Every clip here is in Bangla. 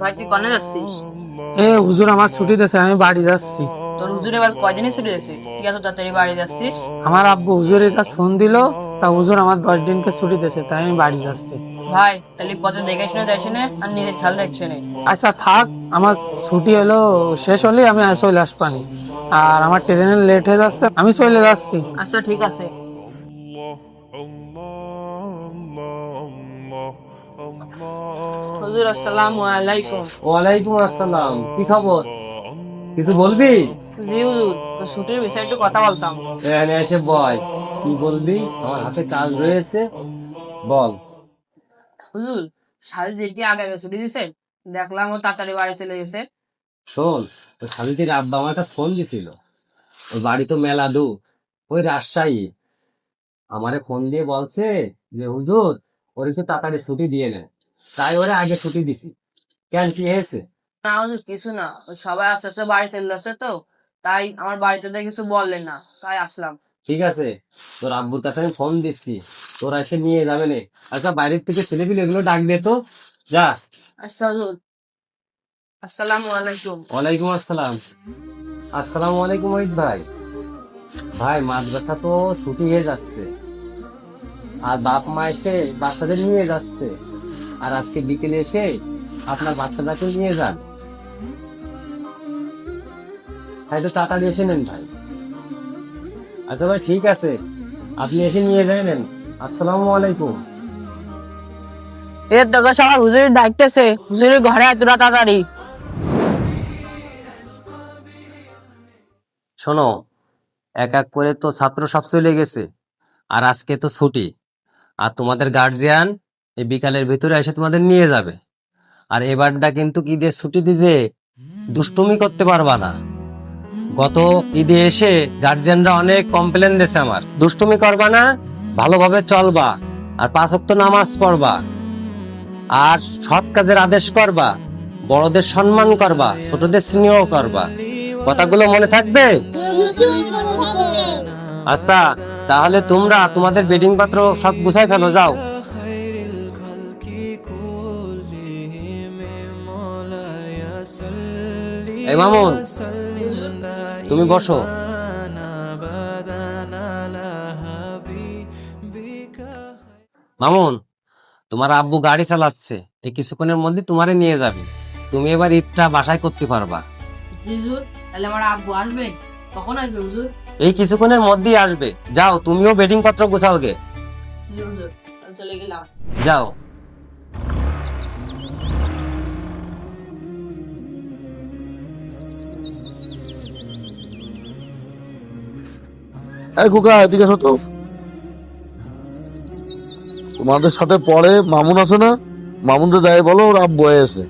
ভাই তুই কনে যাচ্ছিস? হুজুর আমার ছুটি দিয়েছে, আমি বাড়ি যাচ্ছি। তোর হুজুর এবার কয়দিনই ছুটি দিয়েছে, তুই এত তাড়াতাড়ি বাড়ি যাচ্ছিস? আমার আব্বু হুজুরের কাছে ফোন দিল, তা হুজুর আমার 10 দিনকে ছুটি দিয়েছে, তাই আমি বাড়ি যাচ্ছি। ভাই তাহলে পথে দেখে শুনে যাই শুনে আর নিজের খেয়াল দেখছে নে। আচ্ছা থাক, আমার ছুটি হলো শেষ হলেই আমি চলে আসবানি। আর আমার ট্রেনে লেট হয়ে যাচ্ছে, আমি চলে যাচ্ছি। আচ্ছা ঠিক আছে। হুজুর আসসালামু আলাইকুম। ওয়ালাইকুম আসসালাম। কি খবর? কিছু বলবি? জি হুজুর, তো ছুটির বিষয়ে একটু কথা বলতাম। এখানে এসে বয়। কি বলবি? আমার হাতে কাজ রয়েছে, বল। হুজুর, সাড়ে দিনকে আগে আগে ছুটি দিছে, দেখলাম ও তাড়াতাড়ি বাড়ি চলে গেছে। শোন, ওই শালিতির আব্বা আমার কাছে ফোন দিছিল। ওই বাড়ি তো মেলা দূর, ওই রাজশাহী। আমারে ফোন দিয়ে বলছে যে হুজুর, ওর একটু তাড়াতাড়ি ছুটি দিয়ে নেন। তাই ওরে আগে ছুটি দিছি। কেন, কি হয়েছে? না হুজুর কিছু না, ওই সবাই আস্তে আস্তে বাড়ি চলে আসছে তো, তাই আমার বাড়িতে তো কিছু বললেন না, তাই আসলাম। ঠিক আছে, তোর আব্বুর কাছে আমি ফোন দিচ্ছি, তোরা এসে নিয়ে যাবে নে। আচ্ছা, বাইরের থেকে ছেলেপিলে এগুলো ডাক দে তো, যা। আচ্ছা হুজুর, আসসালামু আলাইকুম। ওয়ালাইকুম আসসালাম। আসসালামু আলাইকুম ওহিদ ভাই। ভাই, মাদ্রাসা তো ছুটি হয়ে যাচ্ছে, আর বাপ মা এসে বাচ্চাদের নিয়ে যাচ্ছে। আর আজকে বিকেলে এসে আপনার বাচ্চাটাকে নিয়ে যান। ভাই তো তাড়াতাড়ি এসে নেন ভাই। আচ্ছা ভাই, ঠিক আছে, আপনি এসে নিয়ে যাই নেন। আসসালামু আলাইকুম। এর তোকে সবাই হুজুরের ডাকতেছে, হুজুরের ঘরে এতটা তাড়াতাড়ি। শোনো, এক এক করে তো ছাত্র সব চলে গেছে, আর আজকে তো ছুটি। আর তোমাদের গার্জিয়ান এই বিকালের ভিতরে এসে তোমাদের নিয়ে যাবে। আর এবারটা কিন্তু ঈদের ছুটি দিতে দুষ্টুমি করতে পারবা না। গত ঈদে এসে গার্জিয়ানরা অনেক কমপ্লেন দিয়েছে আমার, দুষ্টুমি করবা না, ভালোভাবে চলবা, আর 5 ওয়াক্ত নামাজ পড়বা, আর সৎ কাজের আদেশ করবা, বড়দের সম্মান করবা, ছোটদের স্নেহ করবা। কথাগুলো মনে থাকবে? আচ্ছা, তাহলে তোমরা তোমাদের বেডিং পত্র সব গুছাই ফেলো, যাও। এই মামুন, তুমি বসো। মামুন, তোমার আব্বু গাড়ি চালাচ্ছে, এই কিছুক্ষণের মধ্যে তোমারে নিয়ে যাবে। তুমি এবার ঈদটা বাসায় করতে পারবা। জি হুজুর, তাহলে আমার আব্বু আসবে? কখন আসবে হুজুর? এই কিছুক্ষণের মধ্যেই আসবে। যাও, তুমিও বেডিং পত্র গোছাও গে। জি হুজুর, আমি চলে গেলাম। যাও। এই খোকা, এদিকে এসো তো। তোমাদের সাথে পড়ে মামুন আছে না? মামুনকে যাই বলো, ওর আব্বু এসে।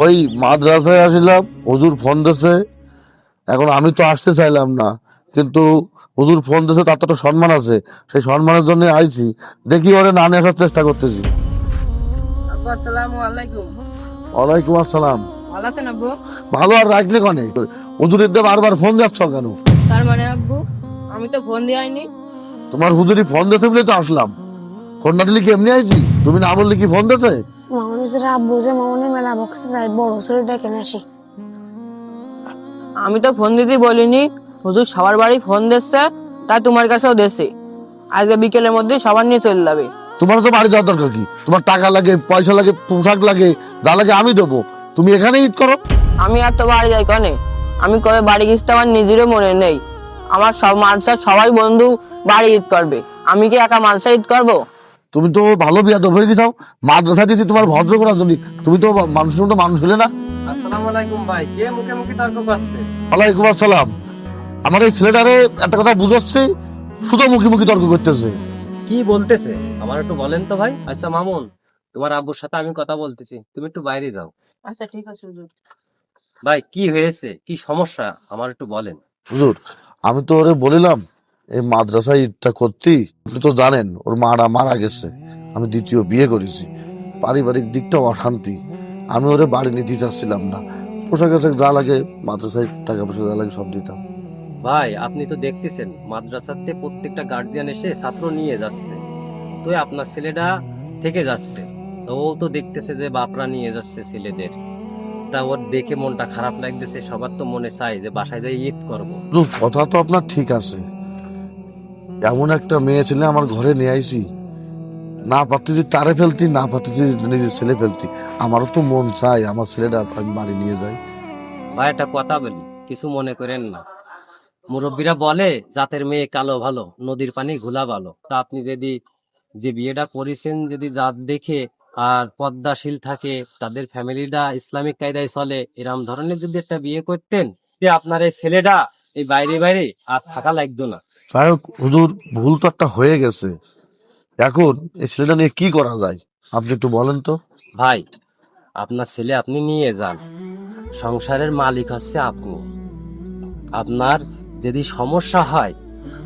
ওই মাদ্রাসায় আসিলাম, হুজুর ফোন দিছে। এখন আমি তো আসতে চাইলাম না, কিন্তু হুজুর ফোন দিছে, তার তো একটা সম্মান আছে, সেই সম্মানের জন্য আইছি। দেখি ওরে না নিয়ে আসার চেষ্টা করতেছি। আব্বু আসসালামু আলাইকুম। ওয়ালাইকুম আসসালাম। ভালো আছেন আব্বু? ভালো আর রাখলে কনে? হুজুরের দিয়ে বারবার ফোন যাচ্ছ কেন? তার মানে আব্বু, আমি তো ফোন দিয়ে আইনি। তোমার হুজুরি ফোন দিতে বলে তো আসলাম। ফোন না দিলে কি এমনি আইছি? তুমি না বললে কি ফোন দিতে? মামুনের আব্বু যে মামুনের মেলা বক্সে যায়, বড় ছেলে ডেকে নিয়ে আসি। আমি তো ফোন দিতে বলিনি, হুজুর সবার বাড়ি ফোন দিচ্ছে, তাই তোমার কাছেও দিচ্ছে। আজকে বিকেলের মধ্যে সবার নিয়ে চলে যাবে। তোমার তো বাড়ি যাওয়ার দরকার কি? তোমার টাকা লাগে, পয়সা লাগে, পোশাক লাগে, যা লাগে আমি দেবো। তুমি এখানে ঈদ করো। আমি আর তো বাড়ি যাই কনে, আমি কবে বাড়ি গেছি তো আমার নিজেরও মনে নেই। আমার সব মালসার সবাই বন্ধু বাড়ি ঈদ করবে, আমি কি একা মালসা ঈদ করবো? তুমি তো ভালো বিয়াদব হয়ে গেছাও। মাদ্রাসা দিয়েছি তোমার ভদ্র করার জন্য। তুমি তো মানুষের মতো মানুষ হলে না। আসসালামু আলাইকুম ভাই, কে মুখে মুখে তর্ক করছে? ওয়ালাইকুম আসসালাম। আমার এই ছেলেটারে একটা কথা বুঝাচ্ছি, শুধু মুখে মুখে তর্ক করতেছে। কি বলতেছে আমার একটু বলেন তো ভাই। আচ্ছা মামুন, তোমার আব্বুর সাথে আমি কথা বলতেছি, তুমি একটু বাইরে যাও। আচ্ছা ঠিক আছে হুজুর। ভাই, কি হয়েছে, কি সমস্যা আমার একটু বলেন। হুজুর, আমি তো ওরে বলিলাম এই মাদ্রাসায় ঈদটা করতি। আপনি তো জানেন ওর মারা মারা গেছে, আমি দ্বিতীয় বিয়ে করেছি, পারিবারিক দিকটাও অশান্তি। আমি ওরে বাড়ি নিতে চাচ্ছিলাম না। পোশাক আশাক যা লাগে, মাদ্রাসায় টাকা পয়সা যা লাগে সব দিতাম। ভাই, আপনি তো দেখতেছেন মাদ্রাসাতে প্রত্যেকটা গার্জিয়ান এসে ছাত্র নিয়ে যাচ্ছে, তো আপনার ছেলেটা থেকে যাচ্ছে। তো ও তো দেখতেছে যে বাপরা নিয়ে যাচ্ছে ছেলেদের, তা ওর দেখে মনটা খারাপ লাগতেছে। সবার তো মনে চাই যে বাসায় যাই ঈদ করবো। কথা তো আপনার ঠিক আছে, এমন একটা মেয়ে ছেলে আমার ঘরে নিয়ে আইছি, না পারতে যদি তারে ফেলতি, না পারতে যদি নিজের ছেলে ফেলতি। আমারও তো মন চাই আমার ছেলেটা আমি বাড়ি নিয়ে যাই। ভাই একটা কথা বলি, কিছু মনে করেন না। মুরব্বীরা বলে জাতের মেয়ে কালো ভালো, নদীর পানি ঘোলা ভালো। তা আপনি যদি যে বিয়েটা করেছেন যদি জাত দেখে আর পদ্মাশীল থাকে, তাদের ফ্যামিলিটা ইসলামিক কায়দায় চলে, এরম ধরনের যদি একটা বিয়ে করতেন, যে আপনার এই ছেলেটা এই বাইরে বাইরে আর থাকা লাগতো না। যাই হোক হুজুর, ভুল তো একটা হয়ে গেছে, এখন এই ছেলেটা নিয়ে কি করা যায় আপনি একটু বলেন তো। ভাই, আপনার ছেলে আপনি নিয়ে যান, সংসারের মালিক হচ্ছে আপনি। আপনার যদি সমস্যা হয়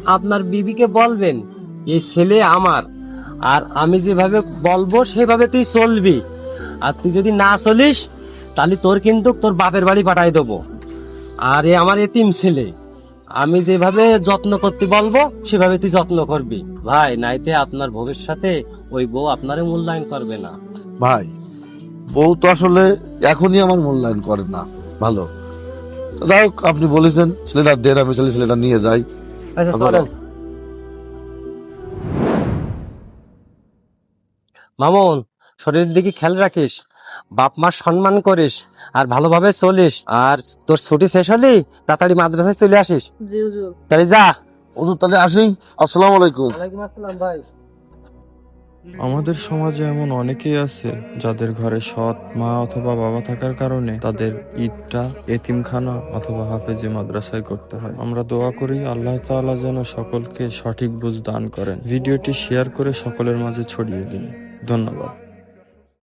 আপনার বিবিকে বলবেন এই ছেলে আমার, আর আমি যেভাবে বলবো সেভাবে তুই চলবি। আর তুই যদি না চলিস তাহলে তোর কিন্তু তোর বাপের বাড়ি পাঠাই দেবো। আর এ আমার এতিম ছেলে, আমি যেভাবে যত্ন করতে বলবো সেভাবে তুই যত্ন করবি ভাই, নাইতে আপনার ভবিষ্যতে ওই বউ আপনারে মূল্যায়ন করবে না। ভাই, বউ তো আসলে এখনই আমার মূল্যায়ন করে না ভালো। যাই হোক আপনি বলেছেন ছেলেটা দেন, আমি ছেলেটা নিয়ে যাই। আচ্ছা আপনার- চলেন। মামুন, শরীরের দিকে খেয়াল রাখিস, বাপ মার সম্মান করিস, আর ভালোভাবে চলিস। আর তোর ছুটি শেষ হলি তাড়াতাড়ি মাদ্রাসায় চলে আসিস। জি হুজুর। তাহলে যা। হুজুর তাহলে আসি, আসসালামু আলাইকুম। ওয়ালাইকুম আসসালাম ভাই। আমাদের সমাজে এমন অনেকেই আছে যাদের ঘরে সৎ মা অথবা বাবা থাকার কারণে তাদের ঈদটা এতিমখানা অথবা হাফেজি মাদ্রাসায় করতে হয়। আমরা দোয়া করি আল্লাহ তাআলা যেন সকলকে সঠিক বুঝ দান করেন। ভিডিওটি শেয়ার করে সকলের মাঝে ছড়িয়ে দিন। ধন্যবাদ।